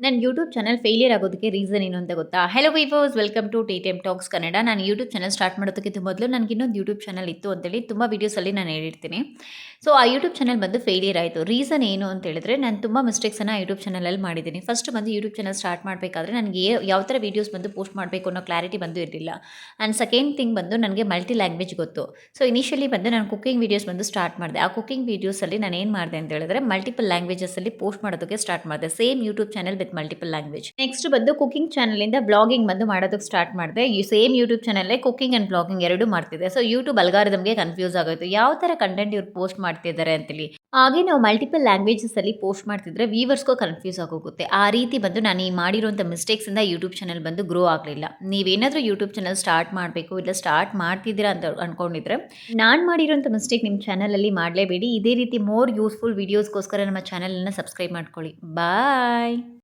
ನನ್ನ YouTube channel failure ಆಗೋದಕ್ಕೆ reason ಏನು ಅಂತ ಗೊತ್ತಾ? Hello viewers, welcome to TTM talks Kannada. ನಾನು ಯೂಟ್ಯೂಬ್ ಚಾನಲ್ ಸ್ಟಾರ್ಟ್ ಮಾಡೋದಕ್ಕಿಂತ ಮೊದಲು ನನಗೆ ಇನ್ನೊಂದು ಯೂಟ್ಯೂಬ್ ಚಾನಲ್ ಇತ್ತು ಅಂತೇಳಿ ತುಂಬ ವೀಡಿಯೋಸಲ್ಲಿ ನಾನು ಹೇಳಿರ್ತೀನಿ. ಸೊ, ಆ ಯೂಟ್ಯೂಬ್ ಚಾನಲ್ ಬಂದು ಫೇಲಿಯರ್ ಆಯಿತು. ರೀಸನ್ ಏನು ಅಂತ ಹೇಳಿದ್ರೆ, ನಾನು ತುಂಬ ಮಿಸ್ಟೇಕ್ಸನ್ನು ಯೂಟ್ಯೂಬ್ ಚಾನಲಲ್ಲಿ ಮಾಡಿದ್ದೀನಿ. ಫಸ್ಟ್ ಬಂದು ಯೂಟ್ಯೂಬ್ ಚಾನಲ್ ಸ್ಟಾರ್ಟ್ ಮಾಡಬೇಕಾದ್ರೆ ನನಗೆ ಯಾವ ಥರ ವೀಡಿಯೋಸ್ ಬಂದು ಪೋಸ್ಟ್ ಮಾಡಬೇಕು ಅನ್ನೋ ಕ್ಲಾರಿಟಿ ಬಂದು ಇರಲಿಲ್ಲ. ಆ್ಯಂಡ್ ಸೆಕೆಂಡ್ ಥಿಂಗ್ ಬಂದು ನನಗೆ ಮಲ್ಟಿ ಲ್ಯಾಂಗ್ವೇಜ್ ಗೊತ್ತು. ಸೊ, ಇನಿಷಿಯಲಿ ಬಂದು ನಾನು ಕುಕಿಂಗ್ ವೀಡಿಯೋಸ್ ಬಂದು ಸ್ಟಾರ್ಟ್ ಮಾಡಿದೆ. ಆ ಕುಕಿಂಗ್ ವೀಡಿಯೋಸಲ್ಲಿ ನಾನು ಏನು ಮಾಡಿದೆ ಅಂತ ಹೇಳಿದ್ರೆ, ಮಲ್ಟಿಪಲ್ ಲ್ಯಾಂಗ್ವೇಜಸಲ್ಲಿ ಪೋಸ್ಟ್ ಮಾಡೋದಕ್ಕೆ ಸ್ಟಾರ್ಟ್ ಮಾಡಿದೆ. Same YouTube channel with multiple language. Next ಬಂದು ಕುಕಿಂಗ್ ಚಾನಲಿಂದ ಬ್ಲಾಗಿಂಗ್ ಬಂದು ಮಾಡೋದಕ್ಕೆ ಸ್ಟಾರ್ಟ್ ಮಾಡಿದೆ. ಈ ಸೇಮ್ ಯೂಟ್ಯೂಬ್ ಚಾನಲ್ಲೇ ಕುಕಿಂಗ್ ಆ್ಯಂಡ್ ಬ್ಲಾಗಿಂಗ್ ಎರಡೂ ಮಾಡ್ತಿದ್ದೆ. ಸೊ, ಯೂಟ್ಯೂಬ್ ಅಲ್ಗಾರಿದಮ್‌ಗೆ ಕನ್ಫ್ಯೂಸ್ ಆಗೋಯ್ತು. ಯಾವ ಥರ ಕಂಟೆಂಟ್ ಇವ್ರು ಪೋಸ್ಟ್ ಮಾಡ್ತಿದ್ದಾರೆ ಅಂತೇಳಿ. ಹಾಗೆ ನಾವು ಮಲ್ಟಿಪಲ್ ಲ್ಯಾಂಗ್ವೇಜಸಲ್ಲಿ ಪೋಸ್ಟ್ ಮಾಡ್ತಿದ್ರೆ ವ್ಯೂವರ್ಸ್‌ಗೂ ಕನ್ಫ್ಯೂಸ್ ಆಗೋಗುತ್ತೆ. ಆ ರೀತಿ ಬಂದು ನಾನು ಈ ಮಾಡಿರುವಂಥ ಮಿಸ್ಟೇಕ್ಸಿಂದ ಯೂಟ್ಯೂಬ್ ಚಾನಲ್ ಬಂದು ಗ್ರೋ ಆಗಲಿಲ್ಲ. ನೀವೇನಾದರೂ ಯೂಟ್ಯೂಬ್ ಚಾನಲ್ ಸ್ಟಾರ್ಟ್ ಮಾಡಬೇಕು, ಇಲ್ಲ ಸ್ಟಾರ್ಟ್ ಮಾಡ್ತಿದ್ದೀರಾ ಅಂತ ಅನ್ಕೊಂಡಿದ್ರೆ, ನಾನು ಮಾಡಿರೋಂಥ ಮಿಸ್ಟೇಕ್ ನಿಮ್ಮ ಚಾನಲಲ್ಲಿ ಮಾಡಲೇಬೇಡಿ. ಇದೇ ರೀತಿ ಮೋರ್ ಯೂಸ್‌ಫುಲ್ ವೀಡಿಯೋಸ್‌ಗೋಸ್ಕರ ನಮ್ಮ ಚಾನಲನ್ನು ಸಬ್ಸ್ಕ್ರೈಬ್ ಮಾಡ್ಕೊಳ್ಳಿ. ಬಾಯ್.